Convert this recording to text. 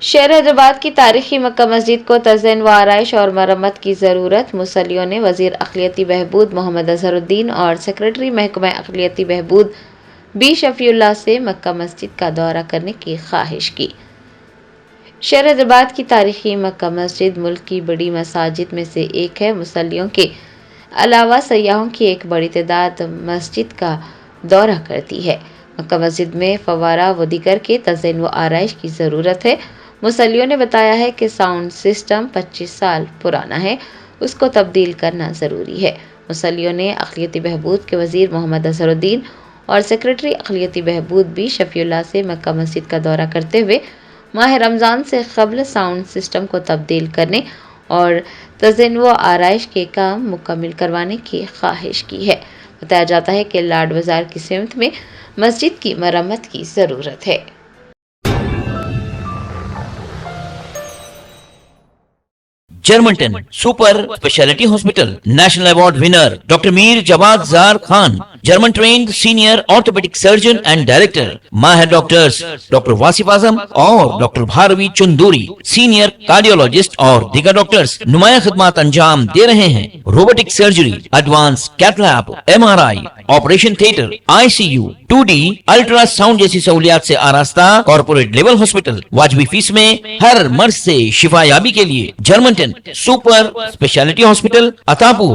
شہر حیدرآباد کی تاریخی مکہ مسجد کو تزئین و آرائش اور مرمت کی ضرورت۔ مصلیوں نے وزیر اقلیتی بہبود محمد اظہر الدین اور سیکریٹری محکمہ اقلیتی بہبود بی شفیع اللہ سے مکہ مسجد کا دورہ کرنے کی خواہش کی۔ شہر حیدرآباد کی تاریخی مکہ مسجد ملک کی بڑی مساجد میں سے ایک ہے۔ مصلیوں کے علاوہ سیاحوں کی ایک بڑی تعداد مسجد کا دورہ کرتی ہے۔ مکہ مسجد میں فوارہ و دیگر کے تزئین و آرائش کی ضرورت ہے۔ مصلیوں نے بتایا ہے کہ ساؤنڈ سسٹم 25 سال پرانا ہے، اس کو تبدیل کرنا ضروری ہے۔ مصلیوں نے اقلیتی بہبود کے وزیر محمد اظہر الدین اور سیکریٹری اقلیتی بہبود بی شفیع اللہ سے مکہ مسجد کا دورہ کرتے ہوئے ماہ رمضان سے قبل ساؤنڈ سسٹم کو تبدیل کرنے اور تزئین و آرائش کے کام مکمل کروانے کی خواہش کی ہے۔ بتایا جاتا ہے کہ لاڈ بازار کی سمت میں مسجد کی مرمت کی ضرورت ہے۔ جرمنٹن super speciality hospital national award winner doctor Mir Jawad Zar Khan, German trained senior orthopaedic surgeon and director, ماہر ڈاکٹرز ڈاکٹر واصف اعظم اور doctor Bharavi Chandori, senior cardiologist اور دیگر ڈاکٹرز نمایاں خدمات انجام دے رہے ہیں۔ Robotic surgery, advance cath lab, MRI، operation theatre, ICU، 2D ultrasound جیسی سہولیات سے آراستہ کارپوریٹ لیول ہاسپٹل، واجبی فیس میں ہر مرض سے شفا یابی کے لیے جرمنٹن سپر اسپیشلٹی ہاسپٹل، عطا پور۔